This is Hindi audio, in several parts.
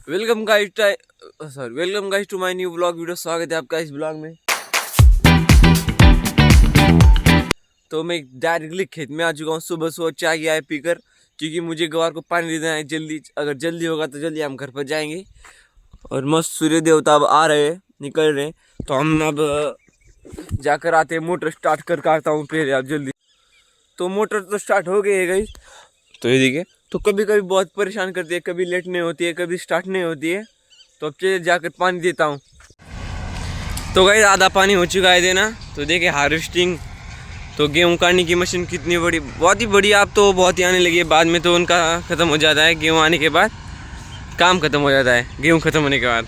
Welcome guys to my new blog video. स्वागत है आपका इस ब्लॉग में। तो मैं डायरेक्टली खेत में आ चुका हूँ। सुबह सुबह चाय किया है पीकर, क्योंकि मुझे गवार को पानी देना है जल्दी। अगर जल्दी होगा तो जल्दी हम घर पर जाएंगे। और मस्त सूर्य देवता अब आ रहे हैं, निकल रहे हैं। तो हम अब जाकर आते हैं, मोटर स्टार्ट कर आता हूँ पहले आप जल्दी। तो मोटर तो स्टार्ट हो गई है गाइस। तो ये देखिए, तो कभी कभी बहुत परेशान करती है, कभी लेट नहीं होती है, कभी स्टार्ट नहीं होती है। तो अब चलिए जाकर पानी देता हूँ। तो गाइस आधा पानी हो चुका है देना। तो देखिए हार्वेस्टिंग, तो गेहूँ काटने की मशीन कितनी बड़ी, बहुत ही बड़ी। आप तो बहुत ही आने लगी है, बाद में तो उनका ख़त्म हो जाता है। गेहूँ आने के बाद काम ख़त्म हो जाता है, गेहूँ ख़त्म होने के बाद।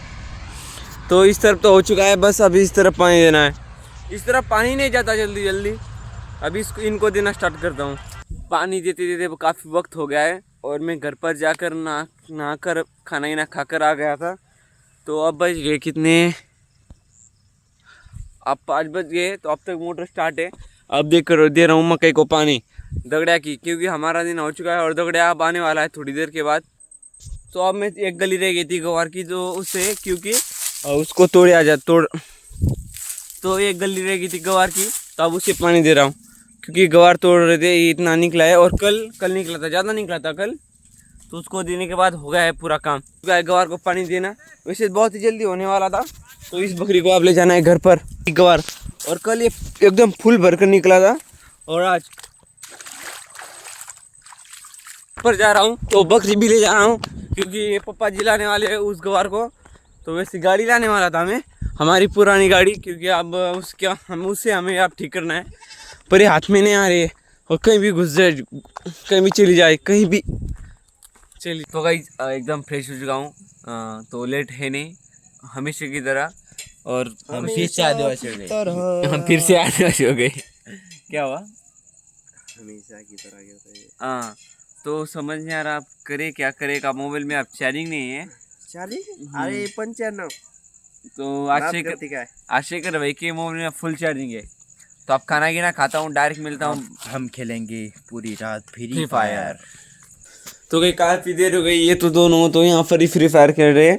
तो इस तरफ तो हो चुका है, बस अभी इस तरफ पानी देना है। इस तरफ पानी नहीं जाता जल्दी जल्दी, अभी इनको देना स्टार्ट करता हूँ। पानी देते देते काफ़ी वक्त हो गया है, और मैं घर पर जाकर नहा कर खाना ही ना खाकर आ गया था। तो अब बज गए कितने, अब 5 बज गए। तो अब तक मोटर स्टार्ट है। अब दे रहा हूँ मकई को पानी दगड़िया की, क्योंकि हमारा दिन हो चुका है और दगड़िया अब आने वाला है थोड़ी देर के बाद। तो अब मैं एक गली रह गई थी गवार की, जो उससे क्योंकि उसको तो एक गली रह गई थी गवार की, तो अब उसे पानी दे रहा हूँ, क्योंकि गवार तोड़ रहे थे। इतना निकला है, और कल निकला था, ज़्यादा निकला था कल। तो उसको देने के बाद हो गया है पूरा काम। गवार को पानी देना वैसे बहुत ही जल्दी होने वाला था। तो इस बकरी को आप ले जाना है घर पर गवार। और कल ये एकदम फुल भरकर निकला था, और आज पर जा रहा हूँ तो बकरी भी ले जा रहा हूँ, क्योंकि पापा जी लाने वाले हैं उस गवार को। तो वैसे गाड़ी लाने वाला था मैं, हमारी पुरानी गाड़ी, क्योंकि अब हमें आप ठीक करना है। पर ये हाथ में नहीं आ रही है, और कहीं भी घुस जाए, कहीं भी चली जाए, कहीं भी चलिए। तो गाइस एकदम फ्रेश हो चुका हूँ। तो लेट है नहीं, हमेशा की तरह। और हम फिर से आदिवासी हो गए। क्या हुआ? हमेशा की तरह हाँ, तो समझ नहीं आ रहा आप करे क्या करे। का मोबाइल में आप चार्जिंग नहीं है। चार्जिंग? अरे 95। तो आशे कर भाई के मोबाइल में फुल चार्जिंग है। तो आप खाना गिना खाता हूँ, डायरेक्ट मिलता हूँ। हम खेलेंगे पूरी रात फ्री फायर। तो गई काफ़ी देर हो गई, ये तो दोनों तो यहाँ पर ही फ्री फायर खेल रहे हैं।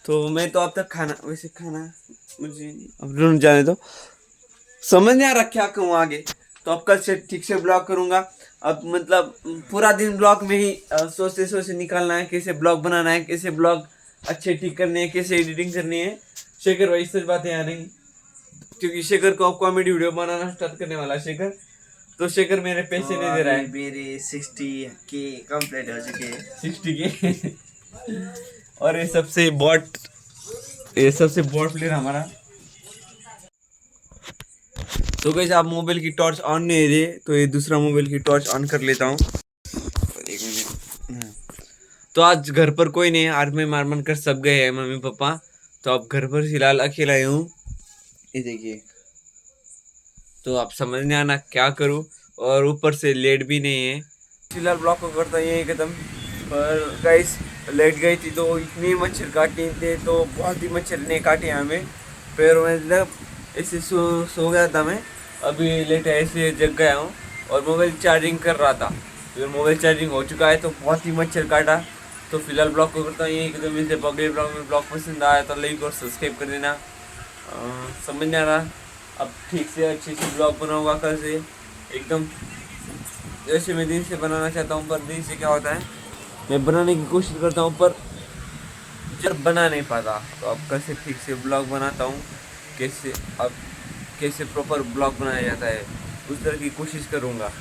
तो मैं तो अब तक खाना मुझे अब रुक जाने दो, समझ नहीं आ रहा क्या कहूँ आगे। तो अब कल से ठीक से ब्लॉग करूँगा। अब मतलब पूरा दिन ब्लॉग में ही सोचते सोचते निकालना है, कैसे ब्लॉग बनाना है, कैसे ब्लॉग अच्छे ठीक करने हैं, कैसे एडिटिंग करनी है। शेखर भाई सच बातें आ रही, क्योंकि शेखर को अब कॉमेडी वीडियो बनाना स्टार्ट करने वाला है शेखर। तो शेखर मेरे पैसे नहीं दे रहा है। मेरे 60 के कंप्लीट हो चुके हैं। 60 के और ये सबसे बॉट प्लेयर हमारा। तो गाइस आप मोबाइल की टॉर्च ऑन नहीं दे, तो ये दूसरा मोबाइल की टॉर्च ऑन कर लेता हूँ। एक मिनट। तो आज घर पर कोई नहीं है, आज मैं मारमन कर सब गए हैं मम्मी पापा। तो अब घर पर फिलहाल अकेला ही हूँ। ये देखिए, तो आप समझ नहीं आना क्या करूँ, और ऊपर से लेट भी नहीं है। फिलहाल ब्लॉग को करता यही खत्म। पर गाइस लेट गई थी तो इतनी मच्छर काटे थे, तो बहुत ही मच्छर ने काटे हमें पैरों में। मतलब ऐसे सो गया था मैं, अभी लेट ऐसे जग गया हूँ, और मोबाइल चार्जिंग कर रहा था। फिर मोबाइल चार्जिंग हो चुका है, तो बहुत ही मच्छर काटा। तो फिलहाल ब्लॉग को करता हूँ यही खत्म। मिलते अगले ब्लॉग में। ब्लॉग पसंद आया तो लाइक और सब्सक्राइब कर देना। समझ नहीं आ रहा, अब ठीक से अच्छे से ब्लॉग बनाऊंगा कल से एकदम जैसे मैं दिन से बनाना चाहता हूँ। पर दिन से क्या होता है, मैं बनाने की कोशिश करता हूँ पर जब बना नहीं पाता। तो अब कल से ठीक से ब्लॉग बनाता हूँ, कैसे प्रॉपर ब्लॉग बनाया जाता है उस तरह की कोशिश करूँगा।